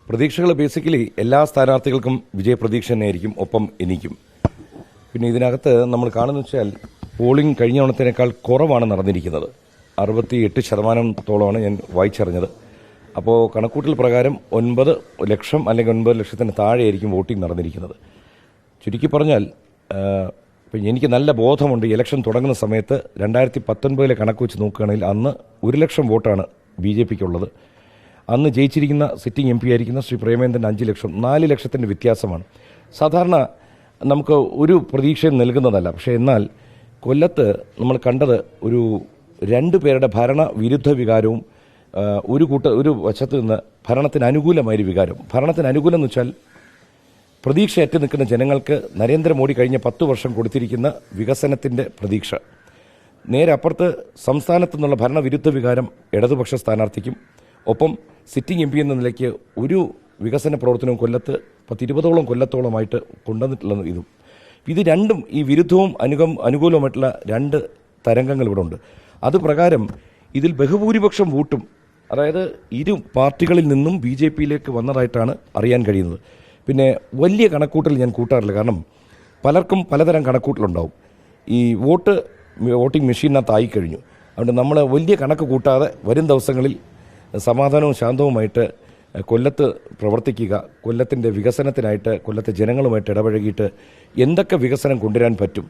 പ്രതീക്ഷകൾ ബേസിക്കലി എല്ലാ സ്ഥാനാർത്ഥികൾക്കും വിജയപ്രതീക്ഷ തന്നെയായിരിക്കും, ഒപ്പം എനിക്കും. പിന്നെ ഇതിനകത്ത് നമ്മൾ കാണുന്ന വെച്ചാൽ പോളിംഗ് കഴിഞ്ഞ തവണത്തേക്കാൾ കുറവാണ് നടന്നിരിക്കുന്നത്. 68% ഞാൻ വായിച്ചറിഞ്ഞത്. അപ്പോൾ കണക്കൂട്ടൽ പ്രകാരം 9 ലക്ഷം അല്ലെങ്കിൽ 9 ലക്ഷത്തിന് താഴെയായിരിക്കും വോട്ടിംഗ് നടന്നിരിക്കുന്നത്. ചുരുക്കി പറഞ്ഞാൽ എനിക്ക് നല്ല ബോധമുണ്ട്. ഇലക്ഷൻ തുടങ്ങുന്ന സമയത്ത് 2019 കണക്ക് വെച്ച് നോക്കുകയാണെങ്കിൽ അന്ന് 1 ലക്ഷം വോട്ടാണ് BJPക്കുള്ളത്. അന്ന് ജയിച്ചിരിക്കുന്ന സിറ്റിംഗ് MP ആയിരിക്കുന്ന ശ്രീ പ്രേമേന്ദ്രൻ 5 ലക്ഷം, 4 ലക്ഷത്തിൻ്റെ വ്യത്യാസമാണ്. സാധാരണ നമുക്ക് ഒരു പ്രതീക്ഷയും നൽകുന്നതല്ല. പക്ഷേ എന്നാൽ കൊല്ലത്ത് നമ്മൾ കണ്ടത് ഒരു 2 പേരുടെ ഭരണവിരുദ്ധ വികാരവും ഒരു വശത്ത് നിന്ന് ഭരണത്തിന് അനുകൂലമായൊരു വികാരം. ഭരണത്തിന് അനുകൂലം എന്ന് വെച്ചാൽ പ്രതീക്ഷയേറ്റ് നിൽക്കുന്ന ജനങ്ങൾക്ക് നരേന്ദ്രമോദി കഴിഞ്ഞ 10 വർഷം കൊടുത്തിരിക്കുന്ന വികസനത്തിൻ്റെ പ്രതീക്ഷ. നേരെ അപ്പുറത്ത് സംസ്ഥാനത്തു നിന്നുള്ള ഭരണവിരുദ്ധ വികാരം ഇടതുപക്ഷ സ്ഥാനാർത്ഥിക്കും, ഒപ്പം സിറ്റിംഗ് MP എന്ന നിലയ്ക്ക് ഒരു വികസന പ്രവർത്തനവും കൊല്ലത്ത് 10-20 കൊല്ലത്തോളമായിട്ട് കൊണ്ടുവന്നിട്ടുള്ള ഇതും. ഇത് രണ്ടും, ഈ വിരുദ്ധവും അനുകൂലവുമായിട്ടുള്ള 2 തരംഗങ്ങൾ ഇവിടെ ഉണ്ട്. അത് പ്രകാരം ഇതിൽ ബഹുഭൂരിപക്ഷം വോട്ടും, അതായത് ഇരു പാർട്ടികളിൽ നിന്നും BJPയിലേക്ക് വന്നതായിട്ടാണ് അറിയാൻ കഴിയുന്നത്. പിന്നെ വലിയ കണക്കൂട്ടൽ ഞാൻ കൂട്ടാറില്ല, കാരണം പലർക്കും പലതരം കണക്കൂട്ടലുണ്ടാവും. ഈ വോട്ടിംഗ് മെഷീനകത്തായി കഴിഞ്ഞു. അതുകൊണ്ട് നമ്മൾ വലിയ കണക്ക് കൂട്ടാതെ വരും ദിവസങ്ങളിൽ സമാധാനവും ശാന്തവുമായിട്ട് കൊല്ലത്ത് പ്രവർത്തിക്കുക, കൊല്ലത്തിൻ്റെ വികസനത്തിനായിട്ട് കൊല്ലത്തെ ജനങ്ങളുമായിട്ട് ഇടപഴകിയിട്ട് എന്തൊക്കെ വികസനം കൊണ്ടുവരാൻ പറ്റും,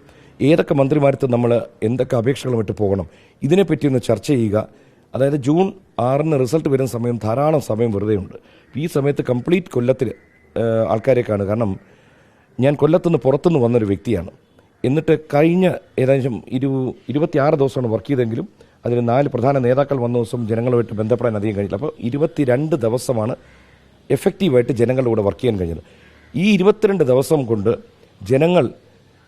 ഏതൊക്കെ മന്ത്രിമാരത്ത് നമ്മൾ എന്തൊക്കെ അപേക്ഷകളുമായിട്ട് പോകണം, ഇതിനെപ്പറ്റി ഒന്ന് ചർച്ച ചെയ്യുക. അതായത് ജൂൺ 6 റിസൾട്ട് വരുന്ന സമയം ധാരാളം സമയം വെറുതെയുണ്ട്. ഈ സമയത്ത് കംപ്ലീറ്റ് കൊല്ലത്തിൽ ആൾക്കാരെ കാണുക. കാരണം ഞാൻ കൊല്ലത്തുനിന്ന് പുറത്തുനിന്ന് വന്നൊരു വ്യക്തിയാണ്. എന്നിട്ട് കഴിഞ്ഞ ഏകദേശം 26 ദിവസമാണ് വർക്ക് ചെയ്തെങ്കിലും അതിന് 4 പ്രധാന നേതാക്കൾ വന്ന ദിവസം ജനങ്ങളുമായിട്ട് ബന്ധപ്പെടാൻ അധികം കഴിഞ്ഞില്ല. അപ്പോൾ 22 ദിവസമാണ് എഫക്റ്റീവായിട്ട് ജനങ്ങളുടെ കൂടെ വർക്ക് ചെയ്യാൻ കഴിഞ്ഞത്. ഈ 22 ദിവസം കൊണ്ട് ജനങ്ങൾ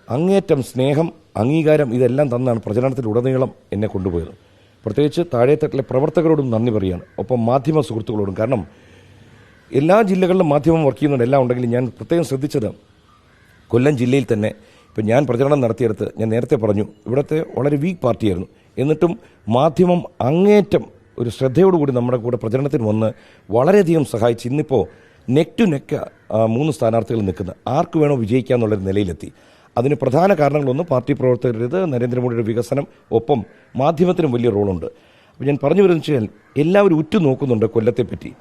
അങ്ങേറ്റം സ്നേഹം, അംഗീകാരം ഇതെല്ലാം തന്നാണ് പ്രചരണത്തിലുടനീളം എന്നെ കൊണ്ടുപോയത്. പ്രത്യേകിച്ച് താഴെത്തട്ടിലെ പ്രവർത്തകരോടും നന്ദി പറയുകയാണ്, ഒപ്പം മാധ്യമ സുഹൃത്തുക്കളോടും. കാരണം എല്ലാ ജില്ലകളിലും മാധ്യമം വർക്ക് ചെയ്യുന്നുണ്ട്, എല്ലാം ഉണ്ടെങ്കിലും ഞാൻ പ്രത്യേകം ശ്രദ്ധിച്ചത് കൊല്ലം ജില്ലയിൽ തന്നെ ഇപ്പം ഞാൻ പ്രചരണം നടത്തിയെടുത്ത് ഞാൻ നേരത്തെ പറഞ്ഞു, ഇവിടുത്തെ വളരെ വീക്ക് പാർട്ടിയായിരുന്നു. എന്നിട്ടും മാധ്യമം അങ്ങേറ്റം ഒരു ശ്രദ്ധയോടുകൂടി നമ്മുടെ കൂടെ പ്രചരണത്തിന് വന്ന് വളരെയധികം സഹായിച്ച് ഇന്നിപ്പോൾ നെക്ക് ടു നെക്ക് 3 സ്ഥാനാർത്ഥികൾ നിൽക്കുന്നത്, ആർക്ക് വേണോ വിജയിക്കാമെന്നുള്ളൊരു നിലയിലെത്തി. അതിന് പ്രധാന കാരണങ്ങളൊന്ന് പാർട്ടി പ്രവർത്തകരുത്, നരേന്ദ്രമോദിയുടെ വികസനം, ഒപ്പം മാധ്യമത്തിനും വലിയ റോളുണ്ട്. അപ്പോൾ ഞാൻ പറഞ്ഞു വരുന്നത് വെച്ചാൽ എല്ലാവരും ഉറ്റുനോക്കുന്നുണ്ട് കൊല്ലത്തെപ്പറ്റി.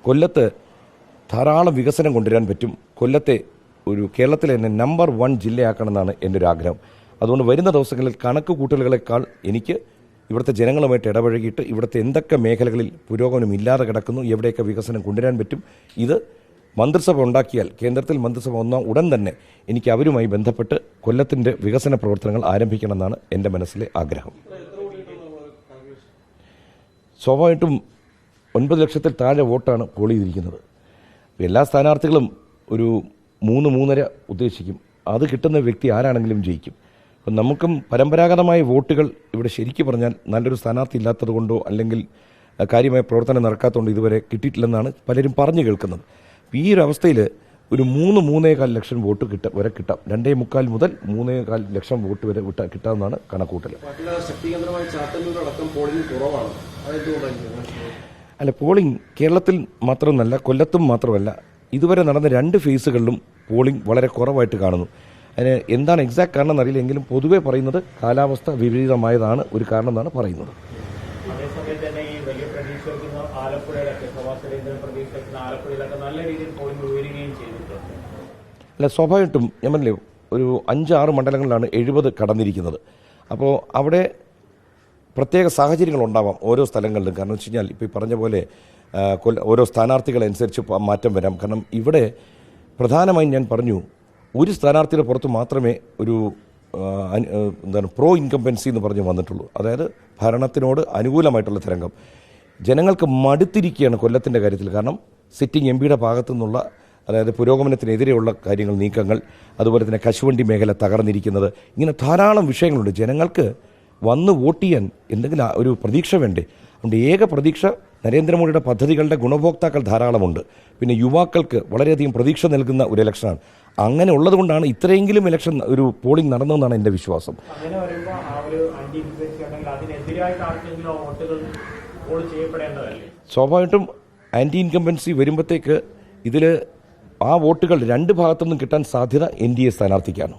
കൊല്ലത്ത് ധാരാളം വികസനം കൊണ്ടുവരാൻ പറ്റും. കൊല്ലത്തെ ഒരു കേരളത്തിലെ തന്നെ നമ്പർ 1 ജില്ലയാക്കണമെന്നാണ് എൻ്റെ ഒരു ആഗ്രഹം. അതുകൊണ്ട് വരുന്ന ദിവസങ്ങളിൽ കണക്ക് കൂട്ടലുകളെക്കാൾ എനിക്ക് ഇവിടുത്തെ ജനങ്ങളുമായിട്ട് ഇടപഴകിയിട്ട് ഇവിടുത്തെ എന്തൊക്കെ മേഖലകളിൽ പുരോഗമനം ഇല്ലാതെ കിടക്കുന്നു, എവിടെയൊക്കെ വികസനം കൊണ്ടുവരാൻ പറ്റും, ഇത് മന്ത്രിസഭ ഉണ്ടാക്കിയാൽ, കേന്ദ്രത്തിൽ മന്ത്രിസഭ വന്ന ഉടൻ തന്നെ എനിക്ക് അവരുമായി ബന്ധപ്പെട്ട് കൊല്ലത്തിൻ്റെ വികസന പ്രവർത്തനങ്ങൾ ആരംഭിക്കണമെന്നാണ് എൻ്റെ മനസ്സിലെ ആഗ്രഹം. സ്വാഭാവികമായിട്ടും 9 ലക്ഷത്തിൽ താഴെ വോട്ടാണ് പോൾ ചെയ്തിരിക്കുന്നത്. എല്ലാ സ്ഥാനാർത്ഥികളും ഒരു 3-3.5 ഉദ്ദേശിക്കും. അത് കിട്ടുന്ന വ്യക്തി ആരാണെങ്കിലും ജയിക്കും. അപ്പം നമുക്കും പരമ്പരാഗതമായ വോട്ടുകൾ ഇവിടെ ശരിക്കും പറഞ്ഞാൽ നല്ലൊരു സ്ഥാനാർത്ഥി ഇല്ലാത്തത് കൊണ്ടോ അല്ലെങ്കിൽ കാര്യമായ പ്രവർത്തനം നടക്കാത്തതുകൊണ്ടോ ഇതുവരെ കിട്ടിയിട്ടില്ലെന്നാണ് പലരും പറഞ്ഞു കേൾക്കുന്നത്. ഈ ഒരു അവസ്ഥയിൽ ഒരു 3-3.25 ലക്ഷം വോട്ട് വരെ കിട്ടാം. 2.25 മുതൽ 3.25 ലക്ഷം വോട്ട് വരെ കിട്ടാമെന്നാണ് കണക്കൂട്ടൽ. അല്ല, പോളിംഗ് കേരളത്തിൽ മാത്രമല്ല, കൊല്ലത്തും മാത്രമല്ല, ഇതുവരെ നടന്ന 2 ഫേസുകളിലും പോളിംഗ് വളരെ കുറവായിട്ട് കാണുന്നു. അതിന് എന്താണ് എക്സാക്ട് കാരണം എന്നറിയില്ല, എങ്കിലും പൊതുവെ പറയുന്നത് കാലാവസ്ഥ വിപരീതമായതാണ് ഒരു കാരണം എന്നാണ് പറയുന്നത്. അല്ല, സ്വാഭാവികമായിട്ടും ഞാൻ പറഞ്ഞില്ലേ, ഒരു 5-6 മണ്ഡലങ്ങളിലാണ് 70 കടന്നിരിക്കുന്നത്. അപ്പോൾ അവിടെ പ്രത്യേക സാഹചര്യങ്ങളുണ്ടാവാം ഓരോ സ്ഥലങ്ങളിലും. കാരണം വെച്ച് കഴിഞ്ഞാൽ ഇപ്പോൾ ഈ പറഞ്ഞ പോലെ ഓരോ സ്ഥാനാർത്ഥികളനുസരിച്ച് മാറ്റം വരാം. കാരണം ഇവിടെ പ്രധാനമായും ഞാൻ പറഞ്ഞു, ഒരു സ്ഥാനാർത്ഥിയുടെ പുറത്ത് മാത്രമേ ഒരു പ്രോ ഇൻകംബൻസി എന്ന് പറഞ്ഞ് വന്നിട്ടുള്ളൂ. അതായത് ഭരണത്തിനോട് അനുകൂലമായിട്ടുള്ള തരംഗം. ജനങ്ങൾക്ക് മടുത്തിരിക്കുകയാണ് കൊല്ലത്തിൻ്റെ കാര്യത്തിൽ. കാരണം സിറ്റിംഗ് MPയുടെ ഭാഗത്തു നിന്നുള്ള, അതായത് പുരോഗമനത്തിനെതിരെയുള്ള കാര്യങ്ങൾ, നീക്കങ്ങൾ, അതുപോലെ തന്നെ കശുവണ്ടി മേഖല തകർന്നിരിക്കുന്നത്, ഇങ്ങനെ ധാരാളം വിഷയങ്ങളുണ്ട്. ജനങ്ങൾക്ക് വന്ന് വോട്ട് ചെയ്യാൻ എന്തെങ്കിലും ഒരു പ്രതീക്ഷ വേണ്ടേ? അതുകൊണ്ട് ഏക പ്രതീക്ഷ നരേന്ദ്രമോദിയുടെ പദ്ധതികളുടെ ഗുണഭോക്താക്കൾ ധാരാളമുണ്ട്. പിന്നെ യുവാക്കൾക്ക് വളരെയധികം പ്രതീക്ഷ നൽകുന്ന ഒരു ഇലക്ഷനാണ്. അങ്ങനെ ഉള്ളതുകൊണ്ടാണ് ഇത്രയെങ്കിലും ഇലക്ഷൻ ഒരു പോളിംഗ് നടന്നതെന്നാണ് എൻ്റെ വിശ്വാസം. സ്വാഭാവികമായിട്ടും ആൻറ്റി ഇൻകംബൻസി വരുമ്പോഴത്തേക്ക് ഇതിൽ ആ വോട്ടുകൾ രണ്ട് ഭാഗത്തുനിന്നും കിട്ടാൻ സാധ്യത NDA സ്ഥാനാർത്ഥിക്കാണ്.